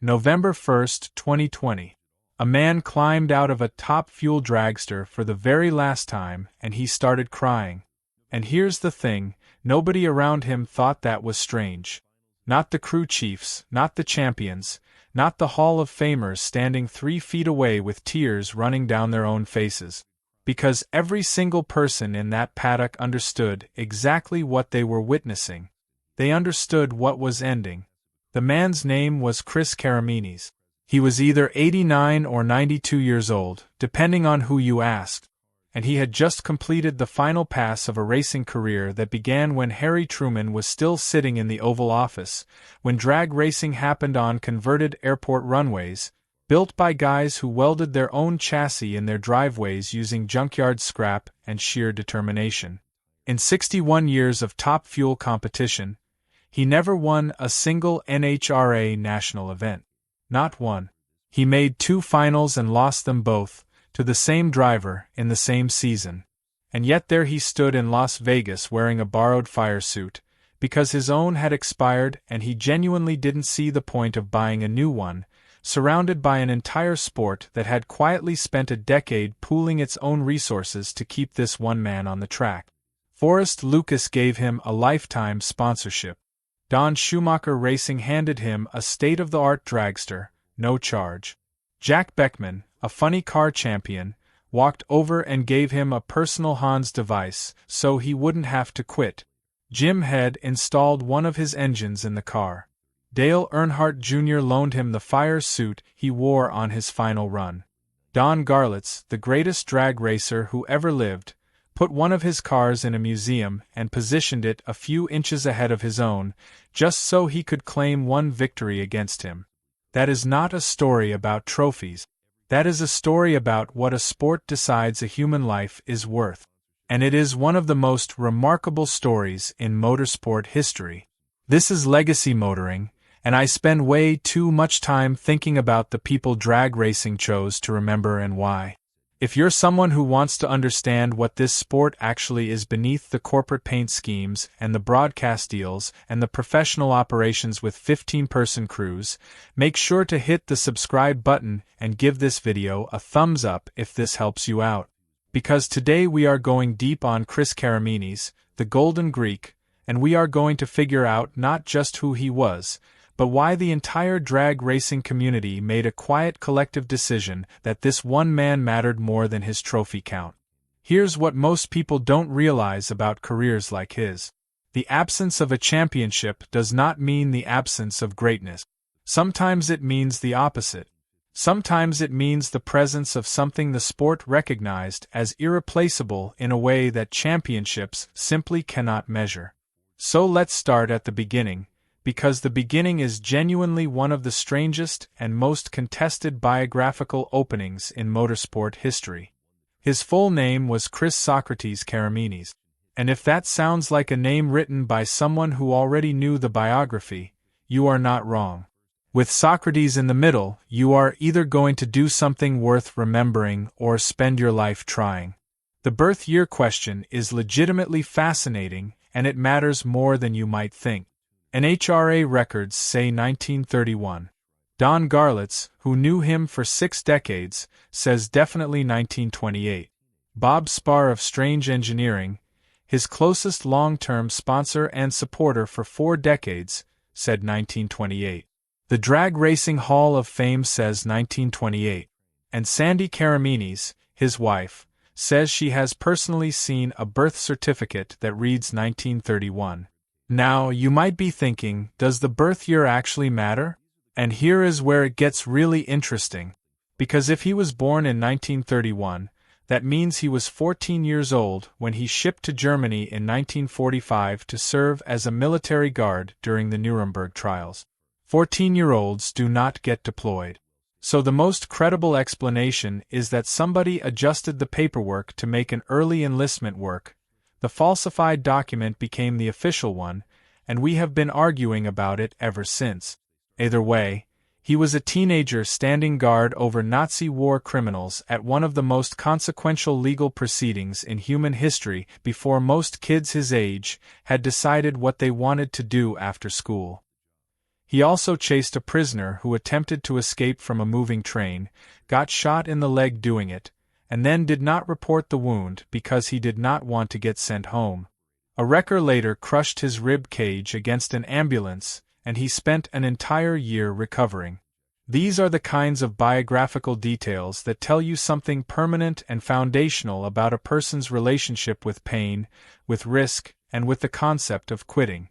November 1, 2020. A man climbed out of a Top Fuel dragster for the very last time and he started crying. And here's the thing, nobody around him thought that was strange. Not the crew chiefs, not the champions, not the Hall of Famers standing 3 feet away with tears running down their own faces. Because every single person in that paddock understood exactly what they were witnessing. They understood what was ending. The man's name was Chris Karamesines. He was either 89 or 92 years old, depending on who you asked. And he had just completed the final pass of a racing career that began when Harry Truman was still sitting in the Oval Office, when drag racing happened on converted airport runways, built by guys who welded their own chassis in their driveways using junkyard scrap and sheer determination. In 61 years of Top Fuel competition, he never won a single NHRA national event. Not one. He made 2 finals and lost them both, to the same driver, in the same season. And yet there he stood in Las Vegas wearing a borrowed fire suit, because his own had expired and he genuinely didn't see the point of buying a new one, surrounded by an entire sport that had quietly spent a decade pooling its own resources to keep this one man on the track. Forrest Lucas gave him a lifetime sponsorship. Don Schumacher Racing handed him a state-of-the-art dragster, no charge. Jack Beckman, a funny car champion, walked over and gave him a personal Hans device so he wouldn't have to quit. Jim Head installed one of his engines in the car. Dale Earnhardt Jr. loaned him the fire suit he wore on his final run. Don Garlits, the greatest drag racer who ever lived, put one of his cars in a museum and positioned it a few inches ahead of his own, just so he could claim one victory against him. That is not a story about trophies. That is a story about what a sport decides a human life is worth. And it is one of the most remarkable stories in motorsport history. This is legacy motoring, and I spend way too much time thinking about the people drag racing chose to remember and why. If you're someone who wants to understand what this sport actually is beneath the corporate paint schemes and the broadcast deals and the professional operations with 15-person crews, make sure to hit the subscribe button and give this video a thumbs up if this helps you out. Because today we are going deep on Chris Karamesines, the Golden Greek, and we are going to figure out not just who he was, but why the entire drag racing community made a quiet collective decision that this one man mattered more than his trophy count. Here's what most people don't realize about careers like his. The absence of a championship does not mean the absence of greatness. Sometimes it means the opposite. Sometimes it means the presence of something the sport recognized as irreplaceable in a way that championships simply cannot measure. So let's start at the beginning, because the beginning is genuinely one of the strangest and most contested biographical openings in motorsport history. His full name was Chris Socrates Karamesines, and if that sounds like a name written by someone who already knew the biography, you are not wrong. With Socrates in the middle, you are either going to do something worth remembering or spend your life trying. The birth year question is legitimately fascinating, and it matters more than you might think. NHRA records say 1931. Don Garlits, who knew him for 6 decades, says definitely 1928. Bob Spar of Strange Engineering, his closest long-term sponsor and supporter for 4 decades, said 1928. The Drag Racing Hall of Fame says 1928. And Sandy Karamesines, his wife, says she has personally seen a birth certificate that reads 1931. Now, you might be thinking, does the birth year actually matter? And here is where it gets really interesting. Because if he was born in 1931, that means he was 14 years old when he shipped to Germany in 1945 to serve as a military guard during the Nuremberg trials. 14-year-olds do not get deployed. So the most credible explanation is that somebody adjusted the paperwork to make an early enlistment work. The falsified document became the official one, and we have been arguing about it ever since. Either way, he was a teenager standing guard over Nazi war criminals at one of the most consequential legal proceedings in human history before most kids his age had decided what they wanted to do after school. He also chased a prisoner who attempted to escape from a moving train, got shot in the leg doing it, and then did not report the wound because he did not want to get sent home. A wrecker later crushed his rib cage against an ambulance, and he spent an entire year recovering. These are the kinds of biographical details that tell you something permanent and foundational about a person's relationship with pain, with risk, and with the concept of quitting.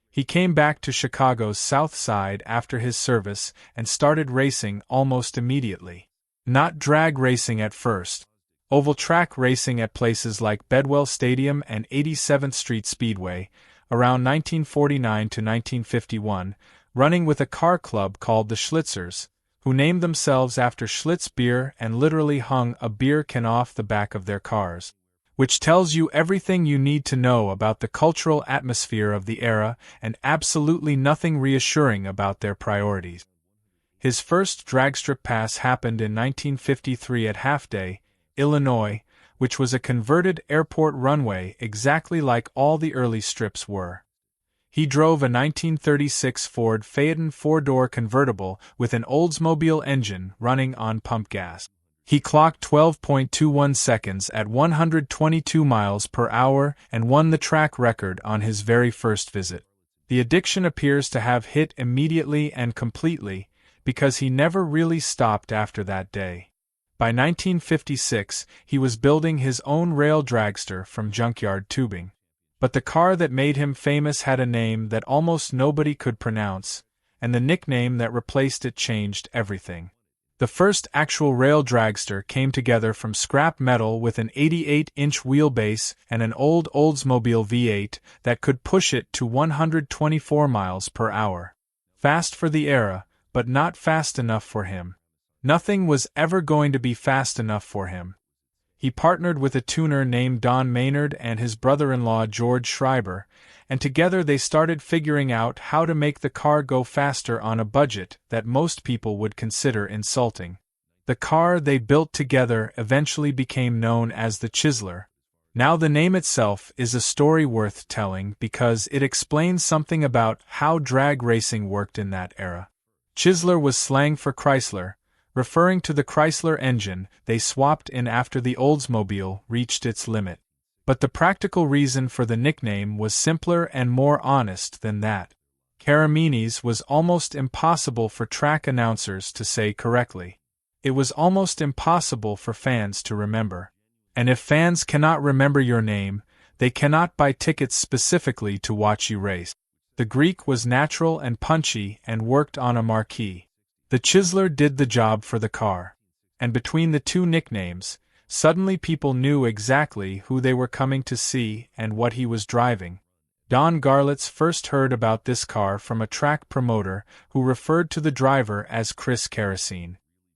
He came back to Chicago's South Side after his service and started racing almost immediately. Not drag racing at first. Oval track racing at places like Bedwell Stadium and 87th Street Speedway, around 1949 to 1951, running with a car club called the Schlitzers, who named themselves after Schlitz beer and literally hung a beer can off the back of their cars. Which tells you everything you need to know about the cultural atmosphere of the era and absolutely nothing reassuring about their priorities. His first dragstrip pass happened in 1953 at Half Day, Illinois, which was a converted airport runway exactly like all the early strips were. He drove a 1936 Ford Phaeton four-door convertible with an Oldsmobile engine running on pump gas. He clocked 12.21 seconds at 122 miles per hour and won the track record on his very first visit. The addiction appears to have hit immediately and completely, because he never really stopped after that day. By 1956, he was building his own rail dragster from junkyard tubing. But the car that made him famous had a name that almost nobody could pronounce, and the nickname that replaced it changed everything. The first actual rail dragster came together from scrap metal with an 88-inch wheelbase and an old Oldsmobile V8 that could push it to 124 miles per hour. Fast for the era, but not fast enough for him. Nothing was ever going to be fast enough for him. He partnered with a tuner named Don Maynard and his brother-in-law George Schreiber, and together they started figuring out how to make the car go faster on a budget that most people would consider insulting. The car they built together eventually became known as the Chizler. Now the name itself is a story worth telling because it explains something about how drag racing worked in that era. Chizler was slang for Chrysler, referring to the Chrysler engine they swapped in after the Oldsmobile reached its limit. But the practical reason for the nickname was simpler and more honest than that. Karamesines was almost impossible for track announcers to say correctly. It was almost impossible for fans to remember. And if fans cannot remember your name, they cannot buy tickets specifically to watch you race. The Greek was natural and punchy and worked on a marquee. The Chizler did the job for the car. And between the two nicknames, suddenly people knew exactly who they were coming to see and what he was driving. Don Garlits first heard about this car from a track promoter who referred to the driver as Chris Karamesines,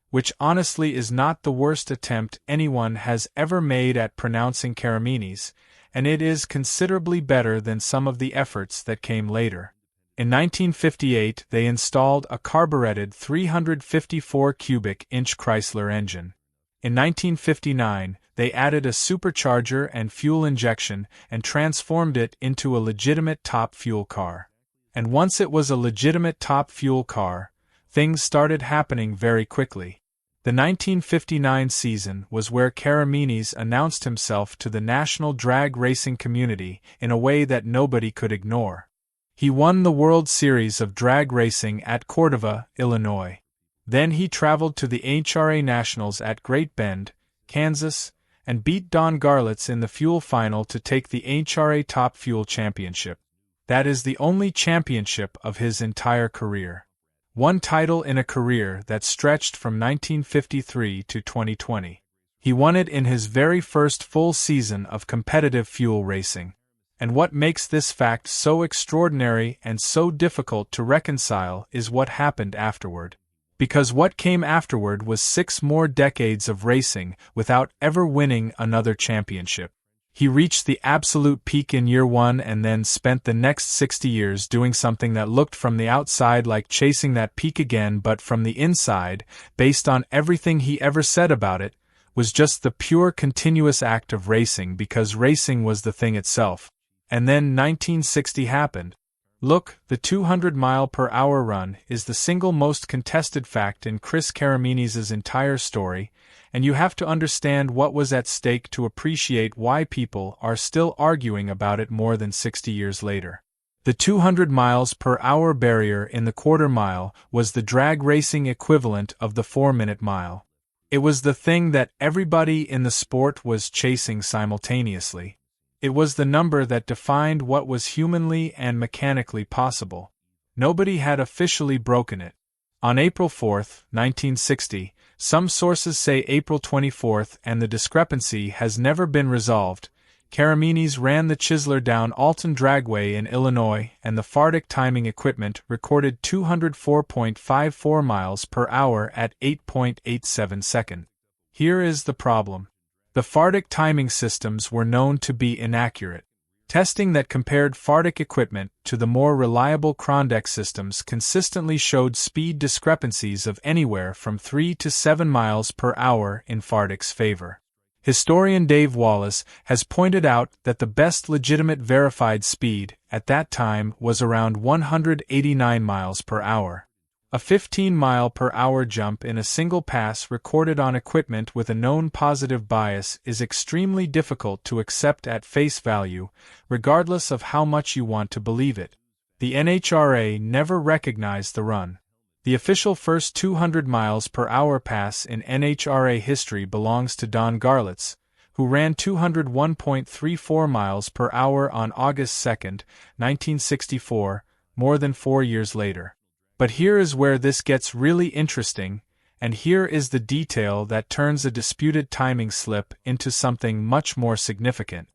which honestly is not the worst attempt anyone has ever made at pronouncing Karamesines, and it is considerably better than some of the efforts that came later. In 1958 they installed a carbureted 354 cubic inch Chrysler engine. In 1959, they added a supercharger and fuel injection and transformed it into a legitimate top fuel car. And once it was a legitimate top fuel car, things started happening very quickly. The 1959 season was where Karamesines announced himself to the national drag racing community in a way that nobody could ignore. He won the World Series of Drag Racing at Cordova, Illinois. Then he traveled to the NHRA Nationals at Great Bend, Kansas, and beat Don Garlits in the fuel final to take the NHRA Top Fuel Championship. That is the only championship of his entire career. One title in a career that stretched from 1953 to 2020. He won it in his very first full season of competitive fuel racing. And what makes this fact so extraordinary and so difficult to reconcile is what happened afterward. Because what came afterward was 6 more decades of racing without ever winning another championship. He reached the absolute peak in year 1 and then spent the next 60 years doing something that looked from the outside like chasing that peak again, but from the inside, based on everything he ever said about it, was just the pure continuous act of racing because racing was the thing itself. And then 1960 happened. Look, the 200-mile-per-hour run is the single most contested fact in Chris Karamesines' entire story, and you have to understand what was at stake to appreciate why people are still arguing about it more than 60 years later. The 200 miles per hour barrier in the quarter mile was the drag racing equivalent of the 4-minute mile. It was the thing that everybody in the sport was chasing simultaneously. It was the number that defined what was humanly and mechanically possible. Nobody had officially broken it. On April 4, 1960, some sources say April 24, and the discrepancy has never been resolved, Karamesines ran the Chizler down Alton Dragway in Illinois, and the Fardic timing equipment recorded 204.54 miles per hour at 8.87 seconds. Here is the problem. The Fardic timing systems were known to be inaccurate. Testing that compared Fardic equipment to the more reliable Krondeck systems consistently showed speed discrepancies of anywhere from 3 to 7 miles per hour in Fardic's favor. Historian Dave Wallace has pointed out that the best legitimate verified speed at that time was around 189 miles per hour. A 15-mile-per-hour jump in a single pass recorded on equipment with a known positive bias is extremely difficult to accept at face value, regardless of how much you want to believe it. The NHRA never recognized the run. The official first 200 miles per hour pass in NHRA history belongs to Don Garlits, who ran 201.34 miles per hour on August 2, 1964, more than 4 years later. But here is where this gets really interesting, and here is the detail that turns a disputed timing slip into something much more significant.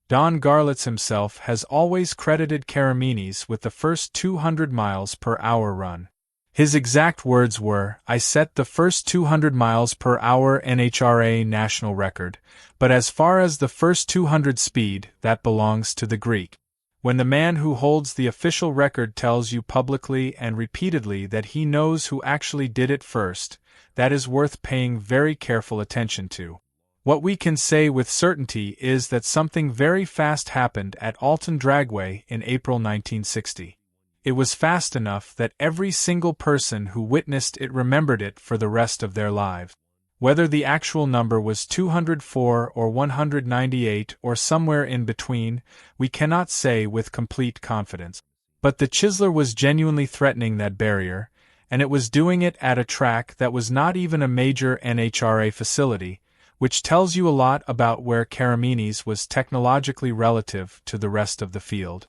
Don Garlits himself has always credited Karamesines with the first 200 miles per hour run. His exact words were, "I set the first 200 miles per hour NHRA national record, but as far as the first 200 speed, that belongs to the Greek." When the man who holds the official record tells you publicly and repeatedly that he knows who actually did it first, that is worth paying very careful attention to. What we can say with certainty is that something very fast happened at Alton Dragway in April 1960. It was fast enough that every single person who witnessed it remembered it for the rest of their lives. Whether the actual number was 204 or 198 or somewhere in between, we cannot say with complete confidence. But the Chizler was genuinely threatening that barrier, and it was doing it at a track that was not even a major NHRA facility, which tells you a lot about where Karamesines was technologically relative to the rest of the field.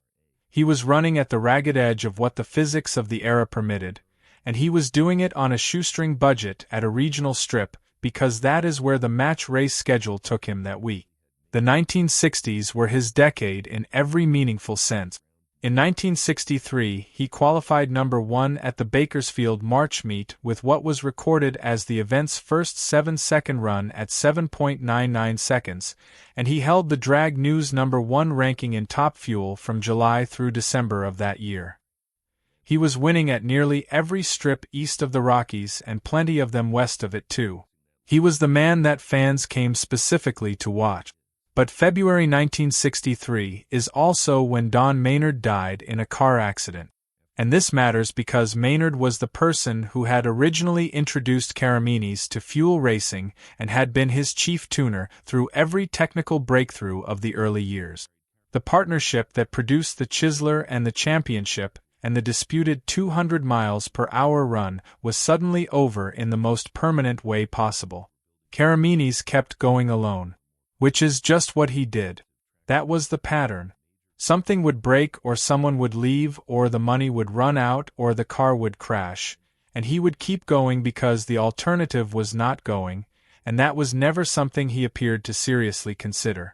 He was running at the ragged edge of what the physics of the era permitted, and he was doing it on a shoestring budget at a regional strip, because that is where the match race schedule took him that week. The 1960s were his decade in every meaningful sense. In 1963, he qualified number 1 at the Bakersfield March meet with what was recorded as the event's first 7-second run at 7.99 seconds, and he held the Drag News number 1 ranking in Top Fuel from July through December of that year. He was winning at nearly every strip east of the Rockies and plenty of them west of it too. He was the man that fans came specifically to watch. But February 1963 is also when Don Maynard died in a car accident. And this matters because Maynard was the person who had originally introduced Karamesines to fuel racing and had been his chief tuner through every technical breakthrough of the early years. The partnership that produced the Chizler and the championship and the disputed 200 miles per hour run was suddenly over in the most permanent way possible. Karamesines kept going alone. Which is just what he did. That was the pattern. Something would break or someone would leave or the money would run out or the car would crash, and he would keep going because the alternative was not going, and that was never something he appeared to seriously consider.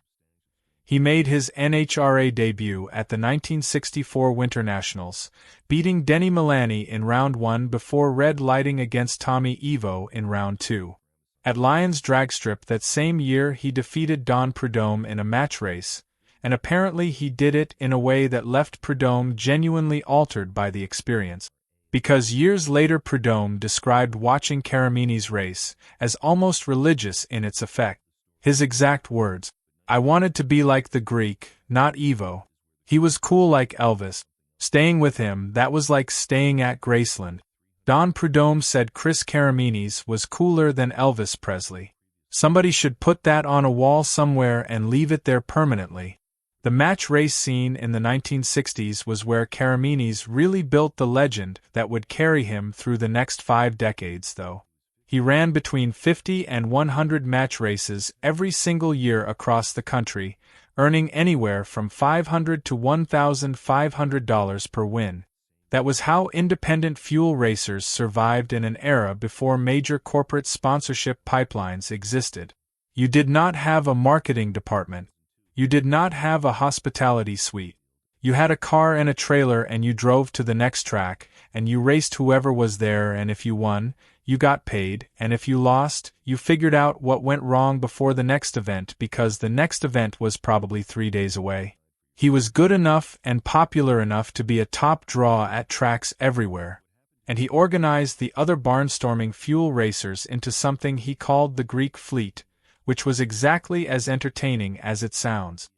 He made his NHRA debut at the 1964 Winter Nationals, beating Denny Milani in Round 1 before red lighting against Tommy Evo in Round 2. At Lyons Dragstrip that same year he defeated Don Prudhomme in a match race, and apparently he did it in a way that left Prudhomme genuinely altered by the experience. Because years later Prudhomme described watching Karamesines race as almost religious in its effect. His exact words, "I wanted to be like the Greek, not Evo. He was cool like Elvis." Staying with him, that was like staying at Graceland. Don Prudhomme said Chris Karamesines was cooler than Elvis Presley. Somebody should put that on a wall somewhere and leave it there permanently. The match race scene in the 1960s was where Karamesines really built the legend that would carry him through the next 5 decades, though. He ran between 50 and 100 match races every single year across the country, earning anywhere from $500 to $1,500 per win. That was how independent fuel racers survived in an era before major corporate sponsorship pipelines existed. You did not have a marketing department. You did not have a hospitality suite. You had a car and a trailer and you drove to the next track, and you raced whoever was there, and if you won, you got paid, and if you lost, you figured out what went wrong before the next event because the next event was probably 3 days away. He was good enough and popular enough to be a top draw at tracks everywhere, and he organized the other barnstorming fuel racers into something he called the Greek Fleet, which was exactly as entertaining as it sounds.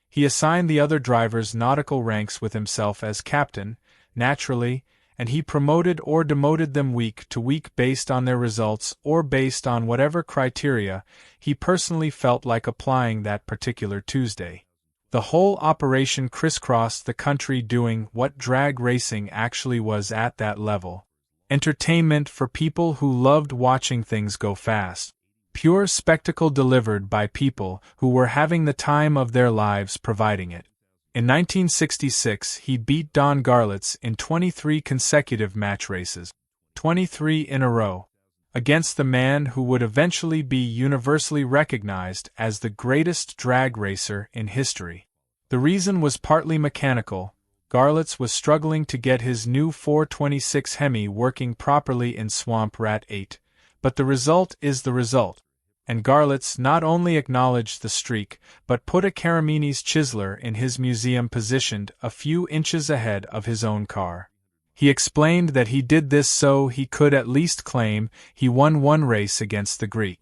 He assigned the other drivers nautical ranks with himself as captain, naturally, and he promoted or demoted them week to week based on their results or based on whatever criteria he personally felt like applying that particular Tuesday. The whole operation crisscrossed the country doing what drag racing actually was at that level. Entertainment for people who loved watching things go fast. Pure spectacle delivered by people who were having the time of their lives providing it. In 1966 he beat Don Garlits in 23 consecutive match races, 23 in a row, against the man who would eventually be universally recognized as the greatest drag racer in history. The reason was partly mechanical. Garlits was struggling to get his new 426 Hemi working properly in Swamp Rat 8, but the result is the result, and Garlits not only acknowledged the streak, but put a Karamesines Chizler in his museum positioned a few inches ahead of his own car. He explained that he did this so he could at least claim he won one race against the Greek.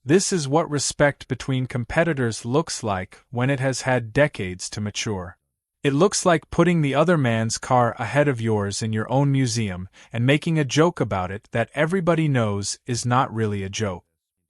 This is what respect between competitors looks like when it has had decades to mature. It looks like putting the other man's car ahead of yours in your own museum and making a joke about it that everybody knows is not really a joke.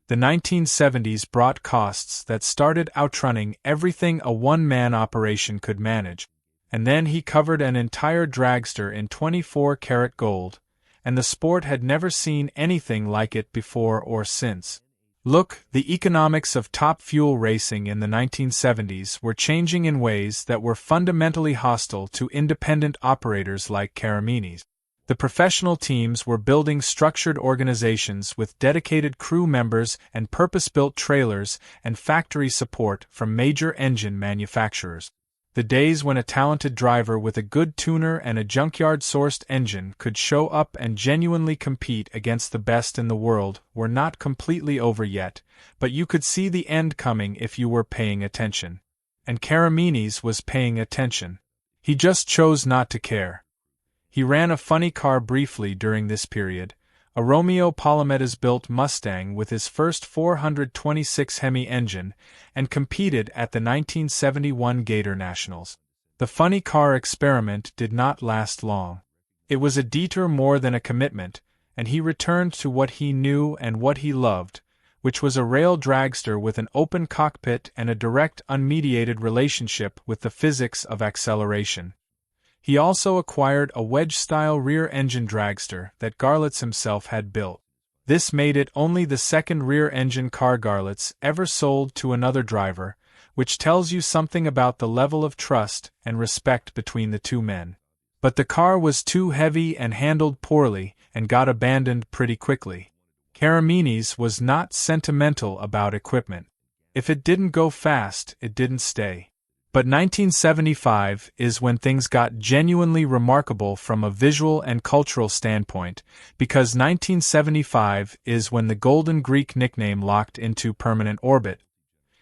The 1970s brought costs that started outrunning everything a one-man operation could manage. And then he covered an entire dragster in 24-karat gold, and the sport had never seen anything like it before or since. Look, the economics of top fuel racing in the 1970s were changing in ways that were fundamentally hostile to independent operators like Karamesines. The professional teams were building structured organizations with dedicated crew members and purpose-built trailers and factory support from major engine manufacturers. The days when a talented driver with a good tuner and a junkyard-sourced engine could show up and genuinely compete against the best in the world were not completely over yet, but you could see the end coming if you were paying attention. And Karamesines was paying attention. He just chose not to care. He ran a funny car briefly during this period, a Romeo Palomedes-built Mustang with his first 426 Hemi engine, and competed at the 1971 Gator Nationals. The funny car experiment did not last long. It was a detour more than a commitment, and he returned to what he knew and what he loved, which was a rail dragster with an open cockpit and a direct, unmediated relationship with the physics of acceleration. He also acquired a wedge-style rear-engine dragster that Garlits himself had built. This made it only the second rear-engine car Garlits ever sold to another driver, which tells you something about the level of trust and respect between the two men. But the car was too heavy and handled poorly and got abandoned pretty quickly. Karamesines was not sentimental about equipment. If it didn't go fast, it didn't stay. But 1975 is when things got genuinely remarkable from a visual and cultural standpoint, because 1975 is when the Golden Greek nickname locked into permanent orbit.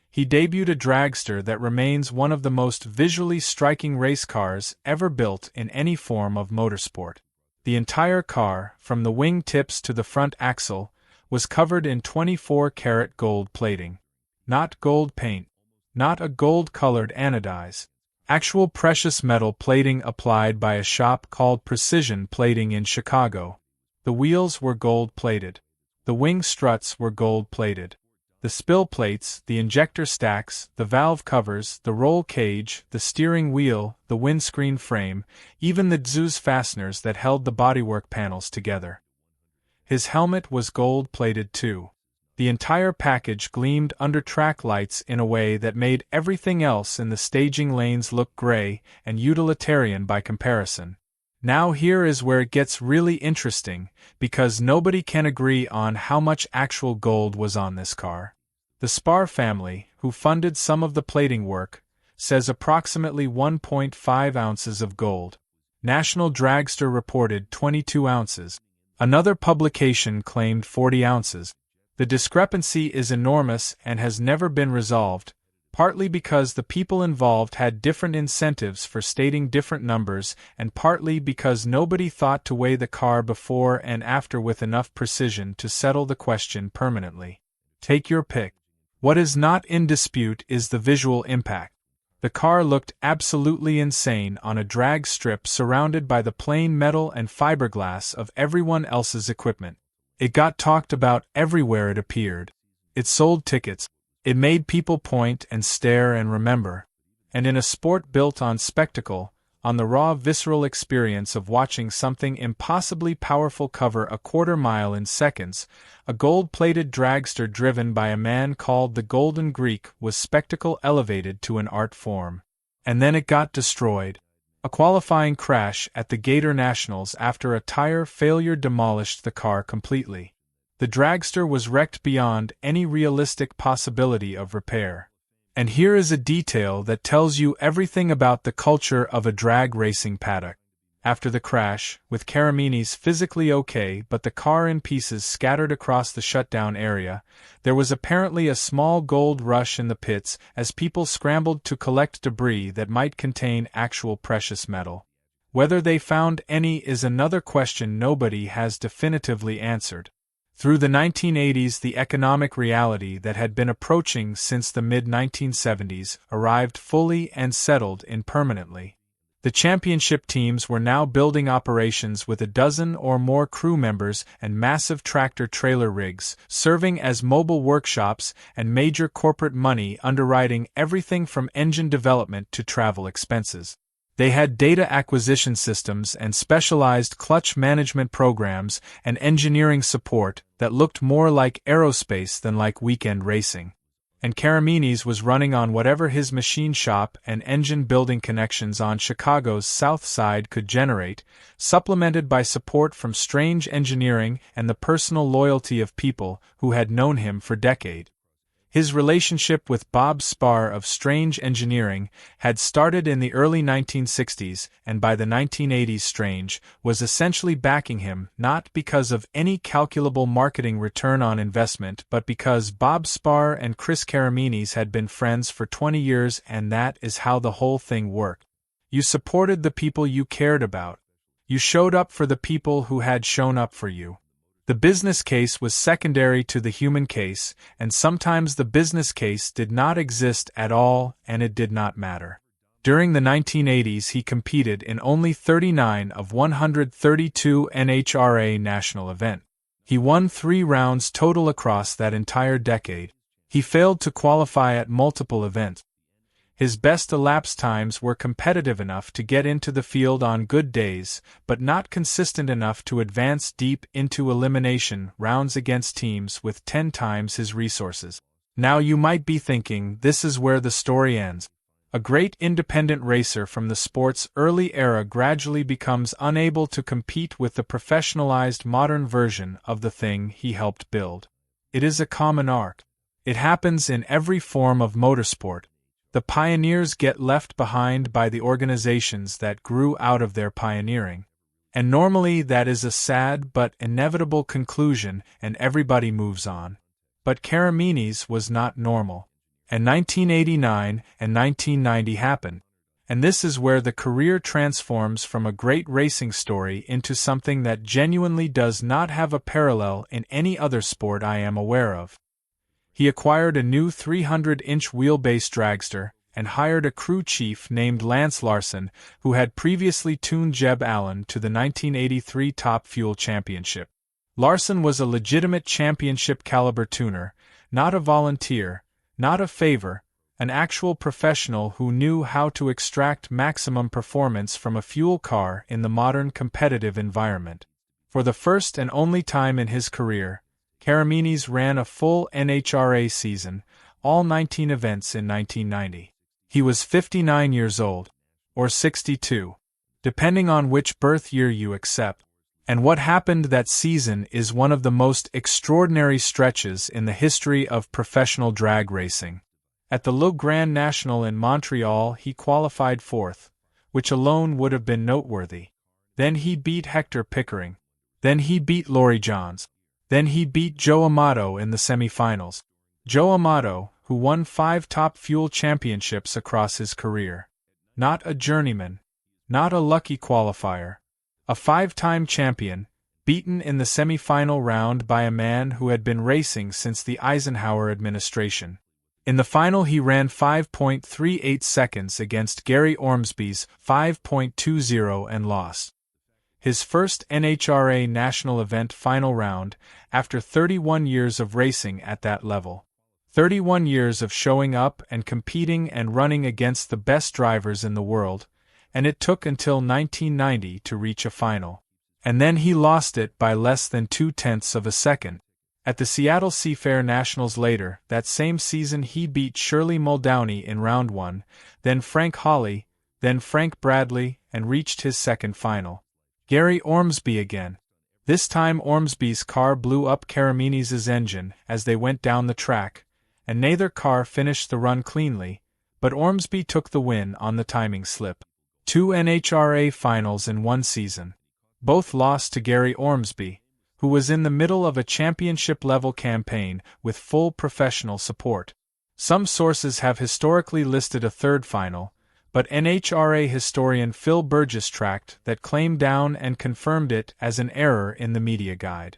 He debuted a dragster that remains one of the most visually striking race cars ever built in any form of motorsport. The entire car, from the wing tips to the front axle, was covered in 24-karat gold plating. Not gold paint. Not a gold-colored anodize. Actual precious metal plating applied by a shop called Precision Plating in Chicago. The wheels were gold-plated. The wing struts were gold-plated. The spill plates, the injector stacks, the valve covers, the roll cage, the steering wheel, the windscreen frame, even the Zeus fasteners that held the bodywork panels together. His helmet was gold-plated too. The entire package gleamed under track lights in a way that made everything else in the staging lanes look gray and utilitarian by comparison. Now here is where it gets really interesting, because nobody can agree on how much actual gold was on this car. The Spar family, who funded some of the plating work, says approximately 1.5 ounces of gold. National Dragster reported 22 ounces. Another publication claimed 40 ounces. The discrepancy is enormous and has never been resolved, partly because the people involved had different incentives for stating different numbers and partly because nobody thought to weigh the car before and after with enough precision to settle the question permanently. Take your pick. What is not in dispute is the visual impact. The car looked absolutely insane on a drag strip surrounded by the plain metal and fiberglass of everyone else's equipment. It got talked about everywhere it appeared. It sold tickets. It made people point and stare and remember. And in a sport built on spectacle, on the raw visceral experience of watching something impossibly powerful cover a quarter mile in seconds, a gold-plated dragster driven by a man called the Golden Greek was spectacle elevated to an art form. And then it got destroyed. A qualifying crash at the Gator Nationals after a tire failure demolished the car completely. The dragster was wrecked beyond any realistic possibility of repair. And here is a detail that tells you everything about the culture of a drag racing paddock. After the crash, with Karamesines physically okay but the car in pieces scattered across the shutdown area, there was apparently a small gold rush in the pits as people scrambled to collect debris that might contain actual precious metal. Whether they found any is another question nobody has definitively answered. Through the 1980s, the economic reality that had been approaching since the mid-1970s arrived fully and settled in permanently. The championship teams were now building operations with a dozen or more crew members and massive tractor-trailer rigs, serving as mobile workshops and major corporate money underwriting everything from engine development to travel expenses. They had data acquisition systems and specialized clutch management programs and engineering support that looked more like aerospace than like weekend racing. And Karamesines was running on whatever his machine shop and engine building connections on Chicago's South Side could generate, supplemented by support from Strange Engineering and the personal loyalty of people who had known him for decades. His relationship with Bob Spar of Strange Engineering had started in the early 1960s, and by the 1980s Strange was essentially backing him not because of any calculable marketing return on investment but because Bob Spar and Chris Karamesines had been friends for 20 years, and that is how the whole thing worked. You supported the people you cared about. You showed up for the people who had shown up for you. The business case was secondary to the human case, and sometimes the business case did not exist at all, and it did not matter. During the 1980s he competed in only 39 of 132 NHRA national events. He won 3 rounds total across that entire decade. He failed to qualify at multiple events. His best elapsed times were competitive enough to get into the field on good days, but not consistent enough to advance deep into elimination rounds against teams with 10 times his resources. Now you might be thinking, this is where the story ends. A great independent racer from the sport's early era gradually becomes unable to compete with the professionalized modern version of the thing he helped build. It is a common arc. It happens in every form of motorsport. The pioneers get left behind by the organizations that grew out of their pioneering. And normally that is a sad but inevitable conclusion and everybody moves on. But Karamesines was not normal. And 1989 and 1990 happened. And this is where the career transforms from a great racing story into something that genuinely does not have a parallel in any other sport I am aware of. He acquired a new 300-inch wheelbase dragster, and hired a crew chief named Lance Larson, who had previously tuned Jeb Allen to the 1983 Top Fuel Championship. Larson was a legitimate championship-caliber tuner, not a volunteer, not a favor, an actual professional who knew how to extract maximum performance from a fuel car in the modern competitive environment. For the first and only time in his career, Karamesines ran a full NHRA season, all 19 events in 1990. He was 59 years old, or 62, depending on which birth year you accept. And what happened that season is one of the most extraordinary stretches in the history of professional drag racing. At the Le Grand National in Montreal he qualified fourth, which alone would have been noteworthy. Then he beat Hector Pickering. Then he beat Laurie Johns. Then he beat Joe Amato in the semi-finals. Joe Amato, who won 5 Top Fuel championships across his career. Not a journeyman. Not a lucky qualifier. A 5-time champion, beaten in the semi-final round by a man who had been racing since the Eisenhower administration. In the final he ran 5.38 seconds against Gary Ormsby's 5.20 and lost his first NHRA national event final round after 31 years of racing at that level. 31 years of showing up and competing and running against the best drivers in the world, and it took until 1990 to reach a final. And then he lost it by less than 0.2 of a second. At the Seattle Seafair Nationals later, that same season he beat Shirley Muldowney in round 1, then Frank Hawley, then Frank Bradley, and reached his second final. Gary Ormsby again. This time Ormsby's car blew up Karamesines' engine as they went down the track, and neither car finished the run cleanly, but Ormsby took the win on the timing slip. 2 NHRA finals in one season. Both lost to Gary Ormsby, who was in the middle of a championship-level campaign with full professional support. Some sources have historically listed a third final, but NHRA historian Phil Burgess tracked that claim down and confirmed it as an error in the media guide.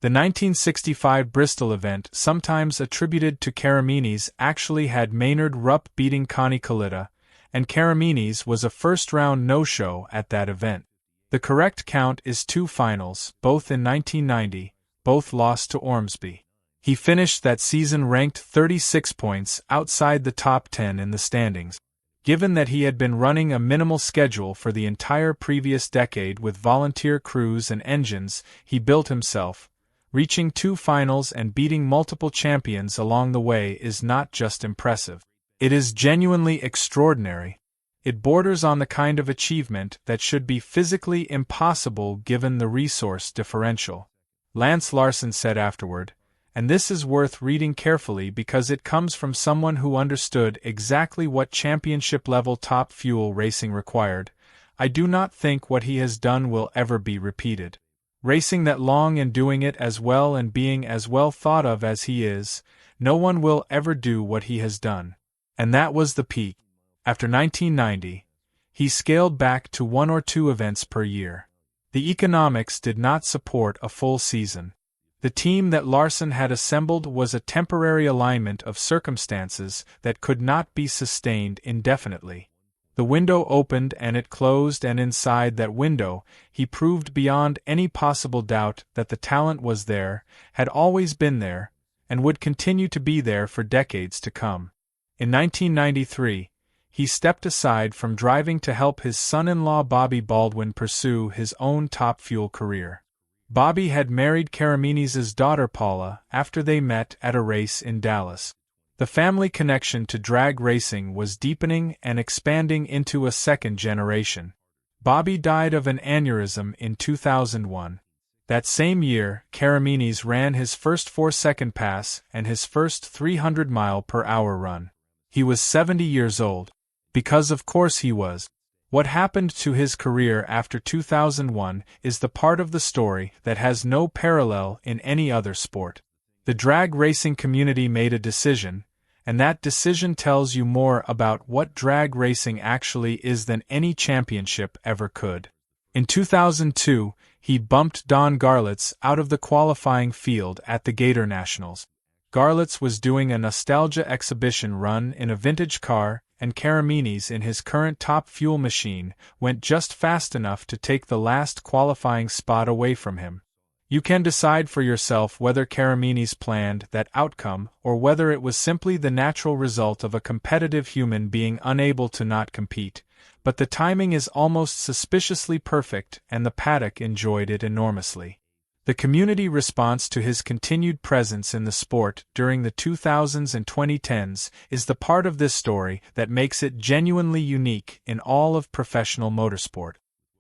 The 1965 Bristol event, sometimes attributed to Karamesines, actually had Maynard Rupp beating Connie Kalitta, and Karamesines was a first-round no-show at that event. The correct count is 2 finals, both in 1990, both lost to Ormsby. He finished that season ranked 36 points outside the top 10 in the standings. Given that he had been running a minimal schedule for the entire previous decade with volunteer crews and engines he built himself, reaching 2 finals and beating multiple champions along the way is not just impressive. It is genuinely extraordinary. It borders on the kind of achievement that should be physically impossible given the resource differential. Lance Larson said afterward, and this is worth reading carefully because it comes from someone who understood exactly what championship-level top fuel racing required, I do not think what he has done will ever be repeated. Racing that long and doing it as well and being as well thought of as he is, no one will ever do what he has done. And that was the peak. After 1990, he scaled back to 1 or 2 events per year. The economics did not support a full season. The team that Larson had assembled was a temporary alignment of circumstances that could not be sustained indefinitely. The window opened and it closed, and inside that window, he proved beyond any possible doubt that the talent was there, had always been there, and would continue to be there for decades to come. In 1993, he stepped aside from driving to help his son-in-law Bobby Baldwin pursue his own top fuel career. Bobby had married Karamesines' daughter Paula after they met at a race in Dallas. The family connection to drag racing was deepening and expanding into a second generation. Bobby died of an aneurysm in 2001. That same year, Karamesines ran his first 4-second pass and his first 300-mile-per-hour run. He was 70 years old. Because of course he was. What happened to his career after 2001 is the part of the story that has no parallel in any other sport. The drag racing community made a decision, and that decision tells you more about what drag racing actually is than any championship ever could. In 2002, he bumped Don Garlits out of the qualifying field at the Gator Nationals. Garlits was doing a nostalgia exhibition run in a vintage car, and Karamesines in his current top fuel machine went just fast enough to take the last qualifying spot away from him. You can decide for yourself whether Karamesines planned that outcome or whether it was simply the natural result of a competitive human being unable to not compete, but the timing is almost suspiciously perfect and the paddock enjoyed it enormously. The community response to his continued presence in the sport during the 2000s and 2010s is the part of this story that makes it genuinely unique in all of professional motorsport.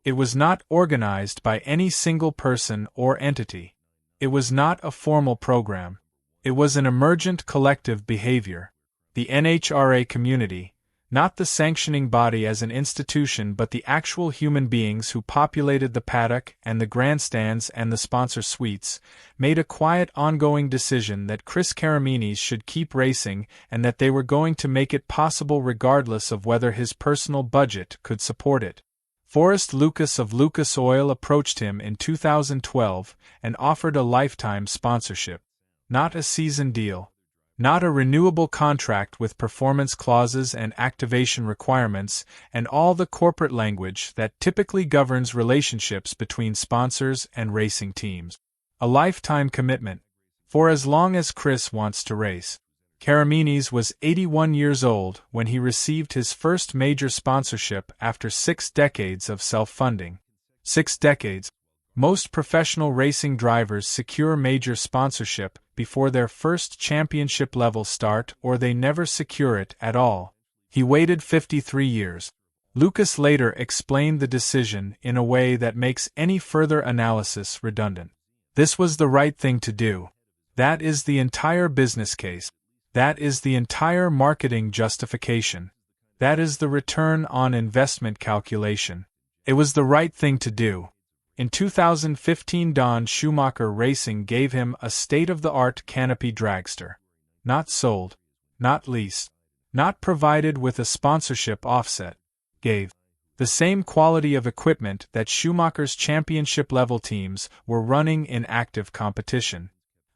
It was not organized by any single person or entity. It was not a formal program. It was an emergent collective behavior. The NHRA community, not the sanctioning body as an institution but the actual human beings who populated the paddock and the grandstands and the sponsor suites, made a quiet ongoing decision that Chris Karamesines should keep racing and that they were going to make it possible regardless of whether his personal budget could support it. Forrest Lucas of Lucas Oil approached him in 2012 and offered a lifetime sponsorship. Not a season deal. Not a renewable contract with performance clauses and activation requirements and all the corporate language that typically governs relationships between sponsors and racing teams. A lifetime commitment. For as long as Chris wants to race. Karamesines was 81 years old when he received his first major sponsorship after 6 decades of self-funding. 6 decades. Most professional racing drivers secure major sponsorship before their first championship-level start or they never secure it at all. He waited 53 years. Lucas later explained the decision in a way that makes any further analysis redundant. This was the right thing to do. That is the entire business case. That is the entire marketing justification. That is the return on investment calculation. It was the right thing to do. In 2015, Don Schumacher Racing gave him a state-of-the-art canopy dragster. Not sold. Not leased. Not provided with a sponsorship offset. Gave. The same quality of equipment that Schumacher's championship-level teams were running in active competition.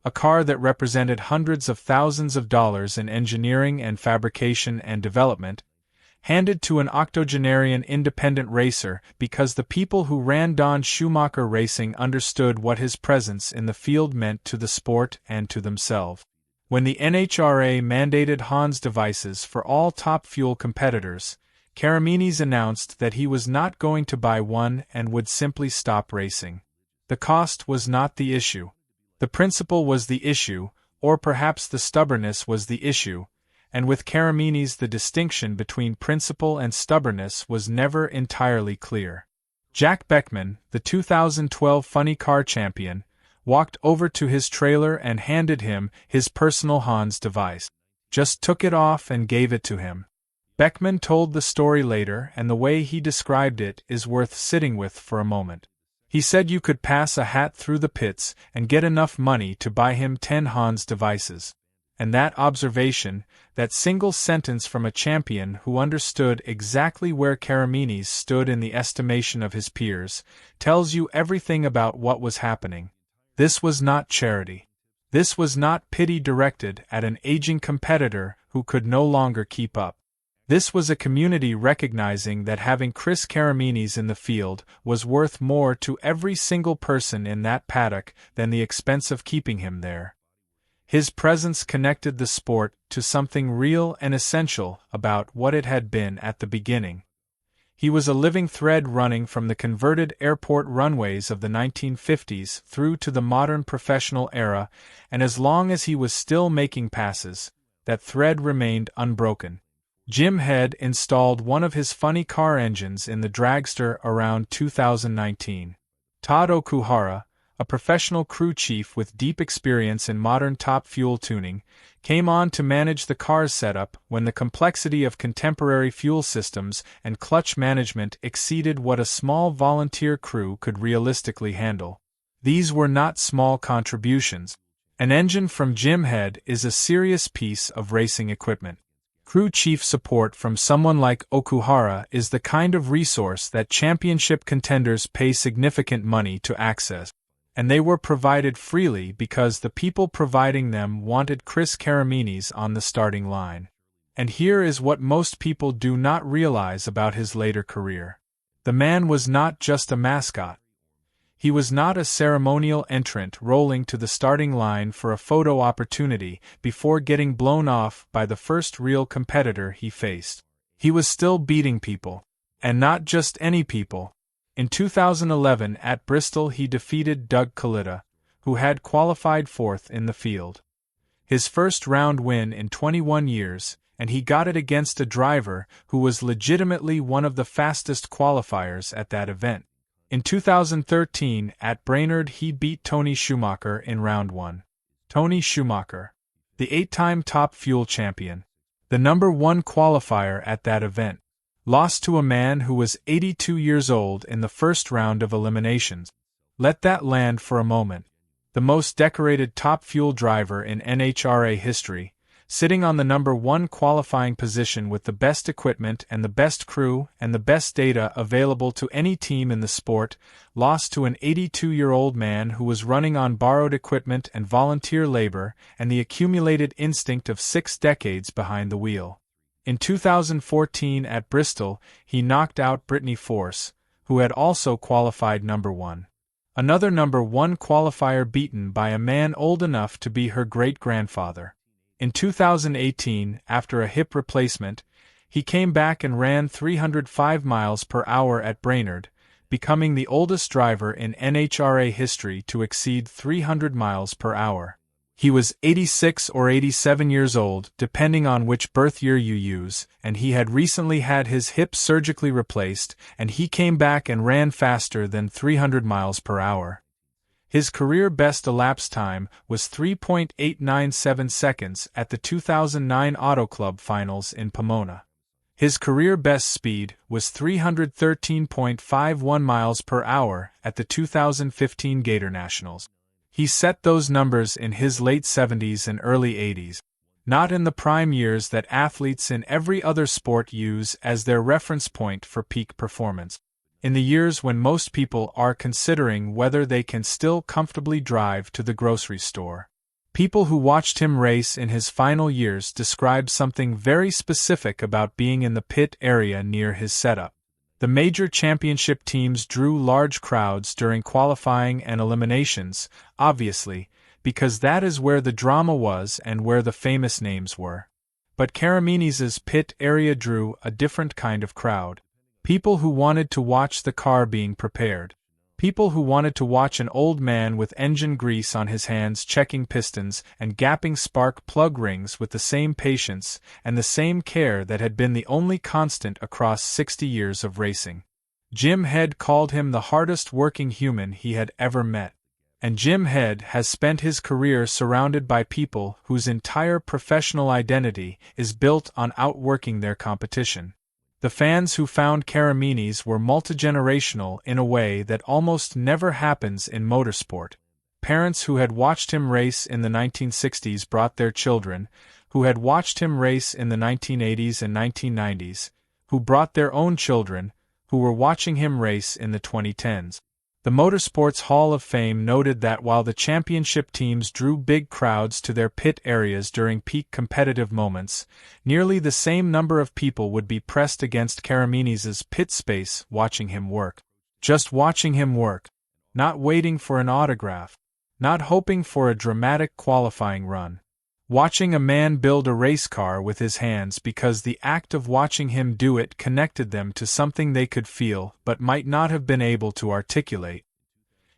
A car that represented hundreds of thousands of dollars in engineering and fabrication and development, handed to an octogenarian independent racer because the people who ran Don Schumacher Racing understood what his presence in the field meant to the sport and to themselves. When the NHRA mandated Hans devices for all top fuel competitors, Karamesines announced that he was not going to buy one and would simply stop racing. The cost was not the issue. The principle was the issue, or perhaps the stubbornness was the issue, and with Karamesines the distinction between principle and stubbornness was never entirely clear. Jack Beckman, the 2012 Funny Car champion, walked over to his trailer and handed him his personal Hans device. Just took it off and gave it to him. Beckman told the story later, and the way he described it is worth sitting with for a moment. He said you could pass a hat through the pits and get enough money to buy him 10 Hans devices. And that observation, that single sentence from a champion who understood exactly where Karamesines stood in the estimation of his peers, tells you everything about what was happening. This was not charity. This was not pity directed at an aging competitor who could no longer keep up. This was a community recognizing that having Chris Karamesines in the field was worth more to every single person in that paddock than the expense of keeping him there. His presence connected the sport to something real and essential about what it had been at the beginning. He was a living thread running from the converted airport runways of the 1950s through to the modern professional era, and as long as he was still making passes, that thread remained unbroken. Jim Head installed one of his funny car engines in the dragster around 2019. Todd Okuhara, a professional crew chief with deep experience in modern top fuel tuning, came on to manage the car's setup when the complexity of contemporary fuel systems and clutch management exceeded what a small volunteer crew could realistically handle. These were not small contributions. An engine from Jim Head is a serious piece of racing equipment. Crew chief support from someone like Okuhara is the kind of resource that championship contenders pay significant money to access. And they were provided freely because the people providing them wanted Chris Karamesines on the starting line. And here is what most people do not realize about his later career. The man was not just a mascot. He was not a ceremonial entrant rolling to the starting line for a photo opportunity before getting blown off by the first real competitor he faced. He was still beating people. And not just any people. In 2011 at Bristol he defeated Doug Garlits, who had qualified fourth in the field. His first round win in 21 years, and he got it against a driver who was legitimately one of the fastest qualifiers at that event. In 2013 at Brainerd he beat Tony Schumacher in round 1. Tony Schumacher, the 8-time Top Fuel champion, the number 1 qualifier at that event, lost to a man who was 82 years old in the first round of eliminations. Let that land for a moment. The most decorated Top Fuel driver in NHRA history, sitting on the number 1 qualifying position with the best equipment and the best crew and the best data available to any team in the sport, lost to an 82-year-old man who was running on borrowed equipment and volunteer labor and the accumulated instinct of 6 decades behind the wheel. In 2014 at Bristol, he knocked out Brittany Force, who had also qualified number 1. Another number 1 qualifier beaten by a man old enough to be her great-grandfather. In 2018, after a hip replacement, he came back and ran 305 miles per hour at Brainerd, becoming the oldest driver in NHRA history to exceed 300 miles per hour. He was 86 or 87 years old, depending on which birth year you use, and he had recently had his hip surgically replaced, and he came back and ran faster than 300 miles per hour. His career best elapsed time was 3.897 seconds at the 2009 Auto Club Finals in Pomona. His career best speed was 313.51 miles per hour at the 2015 Gator Nationals. He set those numbers in his late 70s and early 80s, not in the prime years that athletes in every other sport use as their reference point for peak performance. In the years when most people are considering whether they can still comfortably drive to the grocery store. People who watched him race in his final years describe something very specific about being in the pit area near his setup. The major championship teams drew large crowds during qualifying and eliminations, obviously, because that is where the drama was and where the famous names were. But Karamesines' pit area drew a different kind of crowd. People who wanted to watch the car being prepared. People who wanted to watch an old man with engine grease on his hands checking pistons and gapping spark plug rings with the same patience and the same care that had been the only constant across 60 years of racing. Jim Head called him the hardest working human he had ever met. And Jim Head has spent his career surrounded by people whose entire professional identity is built on outworking their competition. The fans who found Karamesines were multigenerational in a way that almost never happens in motorsport. Parents who had watched him race in the 1960s brought their children, who had watched him race in the 1980s and 1990s, who brought their own children, who were watching him race in the 2010s. The Motorsports Hall of Fame noted that while the championship teams drew big crowds to their pit areas during peak competitive moments, nearly the same number of people would be pressed against Karamesines' pit space watching him work. Just watching him work. Not waiting for an autograph. Not hoping for a dramatic qualifying run. Watching a man build a race car with his hands because the act of watching him do it connected them to something they could feel but might not have been able to articulate.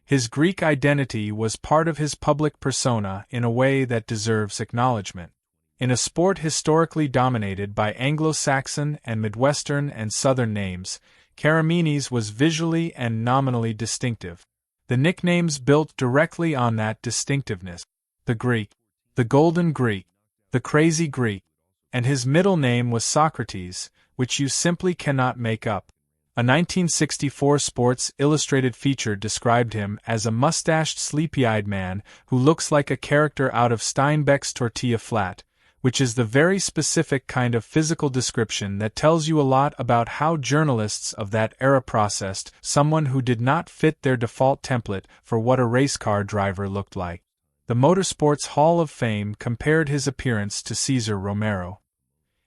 His Greek identity was part of his public persona in a way that deserves acknowledgement. In a sport historically dominated by Anglo-Saxon and Midwestern and Southern names, Karamesines was visually and nominally distinctive. The nicknames built directly on that distinctiveness. The Greek. The Golden Greek, the Crazy Greek, and his middle name was Socrates, which you simply cannot make up. A 1964 Sports Illustrated feature described him as a mustached, sleepy-eyed man who looks like a character out of Steinbeck's Tortilla Flat, which is the very specific kind of physical description that tells you a lot about how journalists of that era processed someone who did not fit their default template for what a race car driver looked like. The Motorsport's Hall of Fame compared his appearance to Cesar Romero.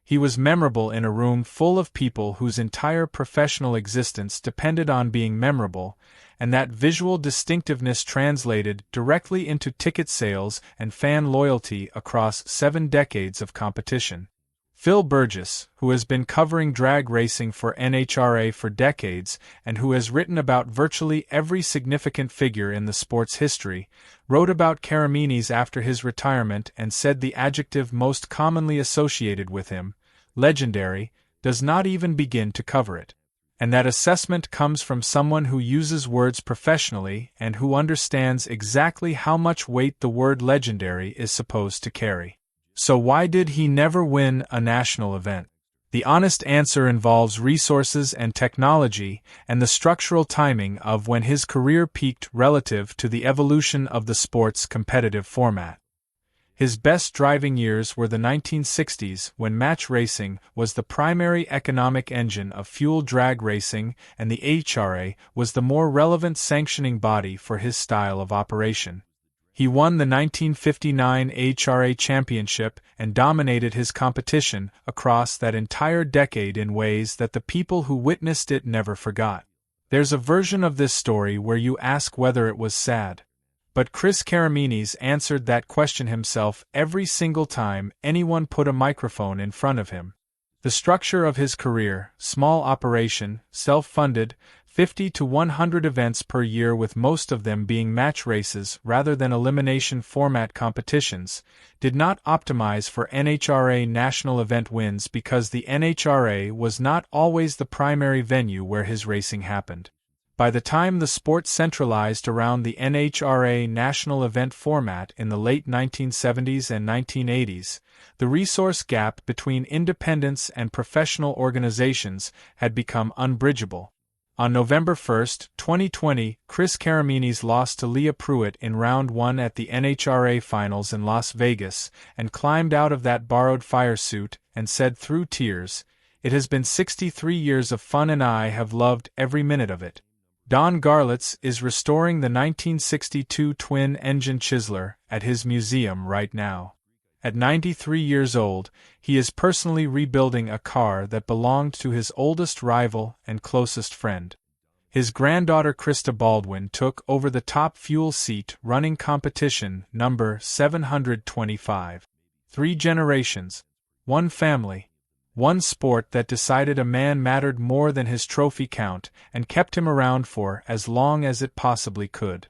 He was memorable in a room full of people whose entire professional existence depended on being memorable, and that visual distinctiveness translated directly into ticket sales and fan loyalty across 7 decades of competition. Phil Burgess, who has been covering drag racing for NHRA for decades and who has written about virtually every significant figure in the sport's history, wrote about Karamesines after his retirement and said the adjective most commonly associated with him, legendary, does not even begin to cover it. And that assessment comes from someone who uses words professionally and who understands exactly how much weight the word legendary is supposed to carry. So why did he never win a national event? The honest answer involves resources and technology and the structural timing of when his career peaked relative to the evolution of the sport's competitive format. His best driving years were the 1960s, when match racing was the primary economic engine of fuel drag racing and the NHRA was the more relevant sanctioning body for his style of operation. He won the 1959 NHRA championship and dominated his competition across that entire decade in ways that the people who witnessed it never forgot. There's a version of this story where you ask whether it was sad. But Chris Karamesines answered that question himself every single time anyone put a microphone in front of him. The structure of his career, small operation, self-funded, 50 to 100 events per year with most of them being match races rather than elimination format competitions, did not optimize for NHRA national event wins because the NHRA was not always the primary venue where his racing happened. By the time the sport centralized around the NHRA national event format in the late 1970s and 1980s, the resource gap between independents and professional organizations had become unbridgeable. On November 1, 2020, Chris Karamesines lost to Leah Pruitt in Round 1 at the NHRA Finals in Las Vegas and climbed out of that borrowed fire suit and said through tears, "It has been 63 years of fun and I have loved every minute of it." Don Garlits is restoring the 1962 twin-engine Chizler at his museum right now. At 93 years old, he is personally rebuilding a car that belonged to his oldest rival and closest friend. His granddaughter Krista Baldwin took over the top fuel seat running competition number 725. 3 generations, 1 family. One sport that decided a man mattered more than his trophy count and kept him around for as long as it possibly could.